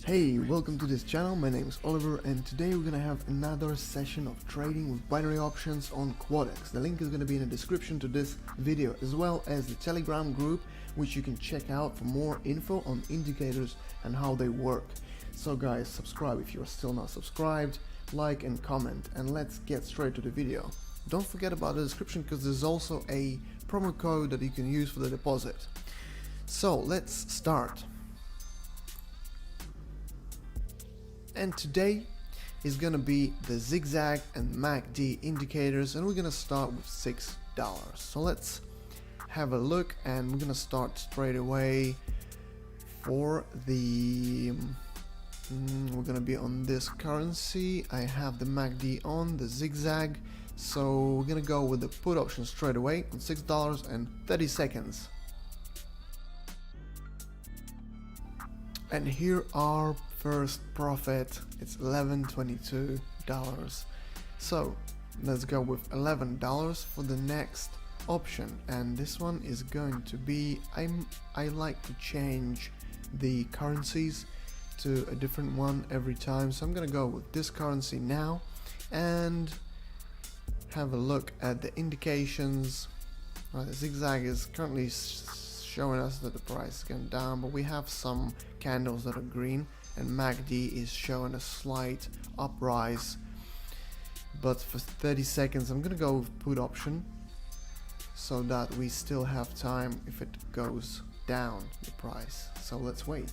Hey, welcome to this channel. My name is Oliver, and today we're gonna have another session of trading with binary options on Quadex. The link is gonna be in the description to this video, as well as the Telegram group, which you can check out for more info on indicators and how they work. So guys, subscribe if you're still not subscribed, like and comment, and let's get straight to the video. Don't forget about the description, because there's also a promo code that you can use for the deposit. So let's start. And today is gonna be the zigzag and MACD indicators, and we're gonna start with $6. So let's have a look, and we're gonna start straight away for the we're gonna be on this currency. I have the MACD on the zigzag, so we're gonna go with the put option straight away on $6 and 30 seconds. And here our first profit, it's $11.22. So let's go with $11 for the next option, and this one is going to be, I like to change the currencies to a different one every time, so I'm gonna go with this currency now and have a look at the indications. The zigzag is currently showing us that the price is going down, but we have some candles that are green, and MACD is showing a slight uprise. But for 30 seconds I'm gonna go with put option, so that we still have time if it goes down the price. So let's wait.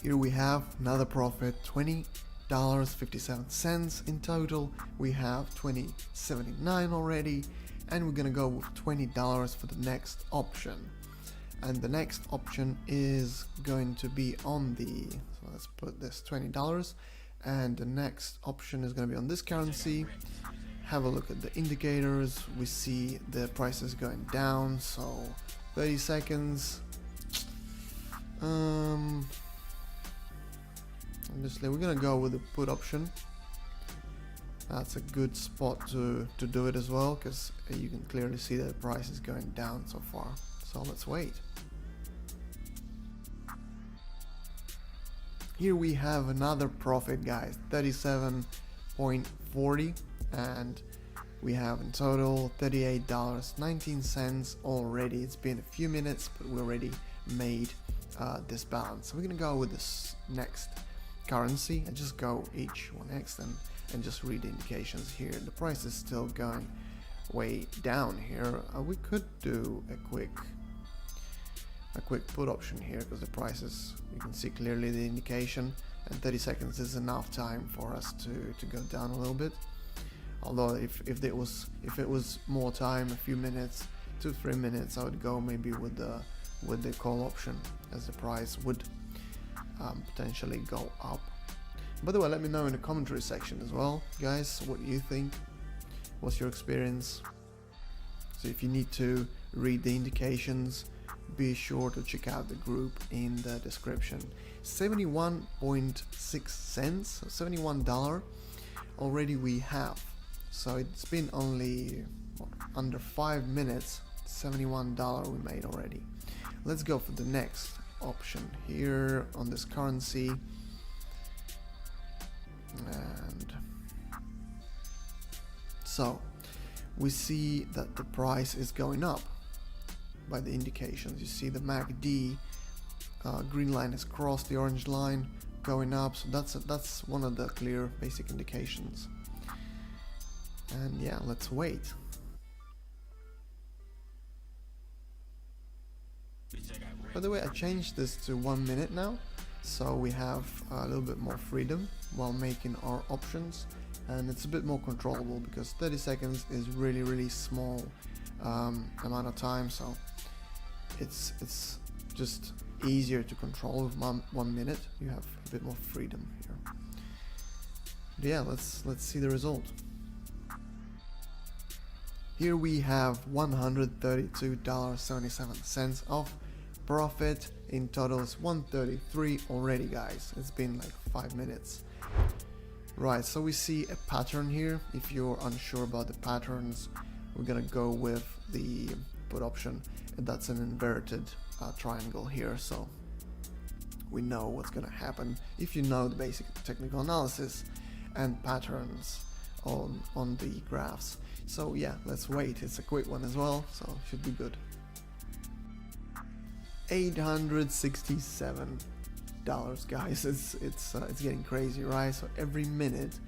Here we have another profit, $20.57 in total. We have $20.79 already, and we're gonna go with $20 for the next option. And the next option is going to be on the, so let's put this $20, and the next option is going to be on this currency. Have a look at the indicators. We see the prices going down, so 30 seconds. Obviously we're gonna go with the put option. That's a good spot to do it as well, because you can clearly see that the price is going down so far. So let's wait. Here we have another profit, guys, 37.40, and we have in total $38.19 already. It's been a few minutes, but we already made this balance. So we're gonna go with this next currency and just go each one next and just read the indications here. The price is still going way down here. We could do a quick put option here, because the prices, you can see clearly the indication, and 30 seconds is enough time for us to go down a little bit. Although if it was more time, a few minutes, 2-3 minutes, I would go maybe with the call option, as the price would potentially go up. By the way, let me know in the commentary section as well, guys, what you think. What's your experience? So if you need to read the indications, be sure to check out the group in the description. 71.6 cents, $71 already we have. So it's been only under 5 minutes, $71 we made already. Let's go for the next option here on this currency. And so we see that the price is going up by the indications. You see the MACD green line has crossed the orange line, going up, so that's one of the clear basic indications. And yeah, let's wait. By the way, I changed this to 1 minute now, so we have a little bit more freedom while making our options, and it's a bit more controllable, because 30 seconds is really small amount of time, so it's just easier to control. With 1 minute you have a bit more freedom here. But yeah, let's see the result. Here we have $132.77 of profit. In total is 133 already, guys. It's been like 5 minutes. Right, so we see a pattern here. If you're unsure about the patterns, we're gonna go with the put option, and that's an inverted triangle here, so we know what's gonna happen if you know the basic technical analysis and patterns on the graphs. So yeah, let's wait. It's a quick one as well, so should be good. $867, guys. It's getting crazy, right? So every minute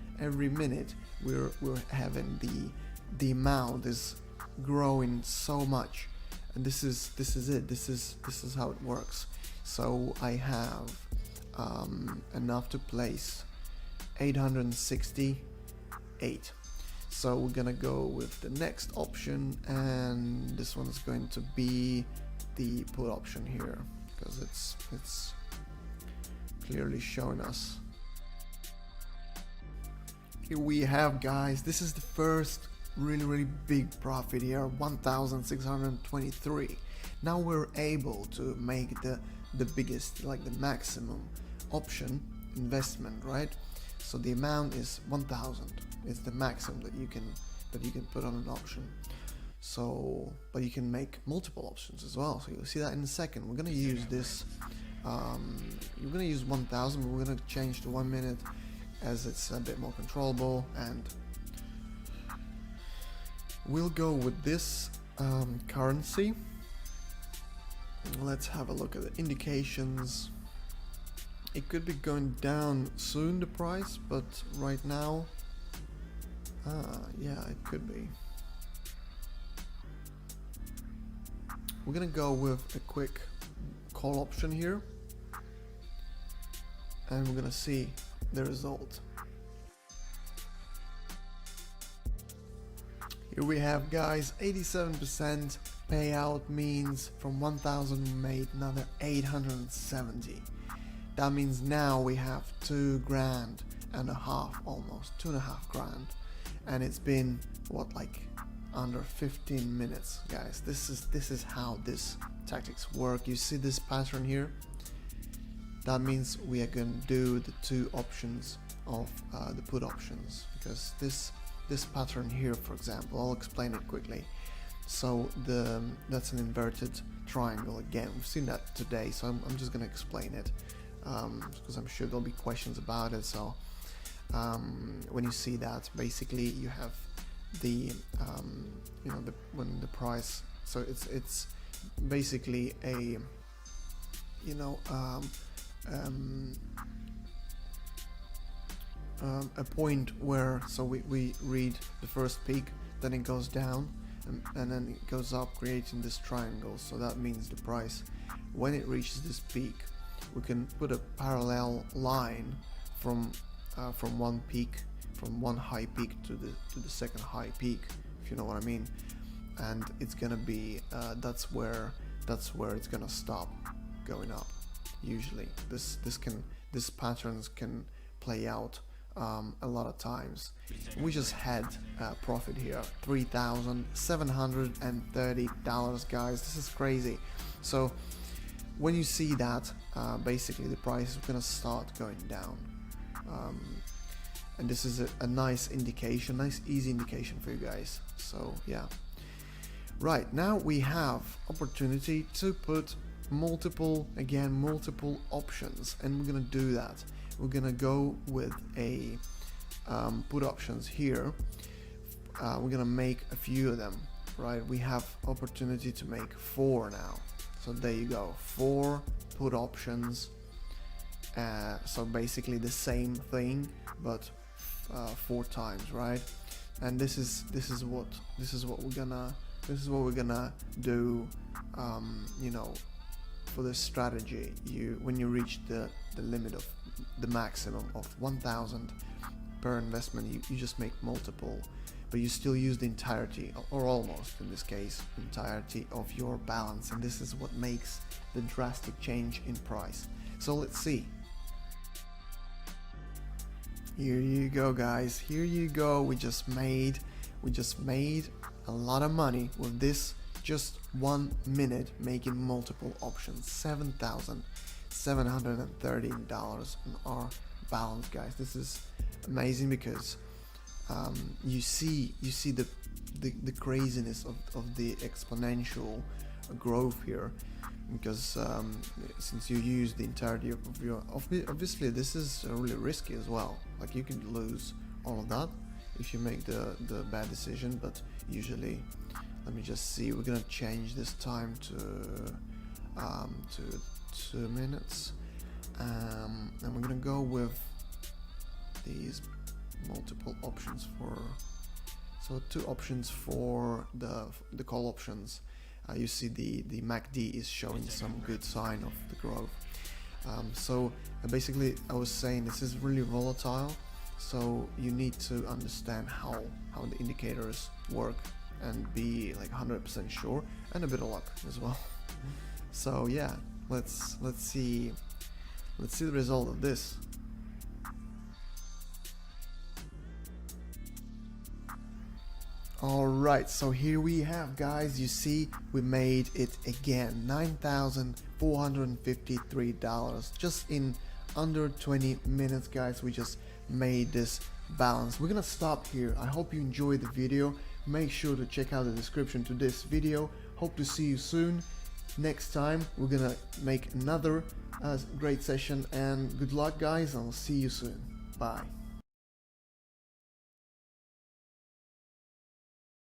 we're having the amount is growing so much, and this is it. This is how it works. So I have enough to place 868. So we're gonna go with the next option, and this one is going to be the put option here, because it's clearly showing us. Here we have, guys, this is the first really big profit here, 1,623. Now we're able to make the biggest, like the maximum option investment, right? So the amount is 1,000. It's the maximum that you can put on an option. So, but you can make multiple options as well. So you'll see that in a second. We're gonna use this. You're gonna use 1,000. But we're gonna change to 1 minute, as it's a bit more controllable, and we'll go with this currency. Let's have a look at the indications. It could be going down soon, the price, but right now, yeah, it could be. We're gonna go with a quick call option here, and we're gonna see the result. Here we have, guys, 87% payout means from 1,000 we made another 870. That means now we have 2.5 grand, almost 2.5 grand, and it's been what, like under 15 minutes, guys. This is how this tactics work. You see this pattern here? That means we are gonna do the 2 options of the put options, because this pattern here, for example, I'll explain it quickly. So that's an inverted triangle again. We've seen that today, so I'm just gonna explain it, because I'm sure there'll be questions about it. So when you see that, basically you have the when the price, so it's basically a a point where, so we read the first peak, then it goes down, and then it goes up, creating this triangle. So that means the price, when it reaches this peak, we can put a parallel line from one peak, from one high peak to the second high peak, if you know what I mean. And it's gonna be that's where it's gonna stop going up. Usually this patterns can play out a lot of times. We just had profit here, $3,730, guys. This is crazy. So when you see that, basically the price is gonna start going down, and this is a nice indication, nice easy indication for you guys. So yeah, right now we have opportunity to put multiple options, and we're gonna do that. We're gonna go with a put options here. We're gonna make a few of them, right? We have opportunity to make 4 now. So there you go, 4 put options. So basically the same thing, but 4 times, right? And this is what we're gonna do. For this strategy, when you reach the limit of the maximum of 1,000 per investment, you just make multiple, but you still use the entirety, or almost in this case, the entirety of your balance, and this is what makes the drastic change in price. So let's see. Here you go, guys. Here you go. We just made a lot of money with this just 1 minute, making multiple options. $7,730 in our balance, guys. This is amazing, because you see the the craziness of the exponential growth here, because since you use the entirety of your, obviously this is really risky as well. Like you can lose all of that if you make the bad decision, but usually, let me just see, we're gonna change this time to 2 minutes, and we're gonna go with these multiple options for, so 2 options for the call options. You see the MACD is showing some good sign of the growth. So basically I was saying this is really volatile, so you need to understand how the indicators work and be like 100% sure, and a bit of luck as well. So yeah, let's see the result of this. Alright, so here we have, guys, you see we made it again, $9,453 just in under 20 minutes, guys. We just made this balance. We're gonna stop here. I hope you enjoyed the video. Make sure to check out the description to this video. Hope to see you soon. Next time we're gonna make another great session, and good luck, guys. I'll see you soon. Bye.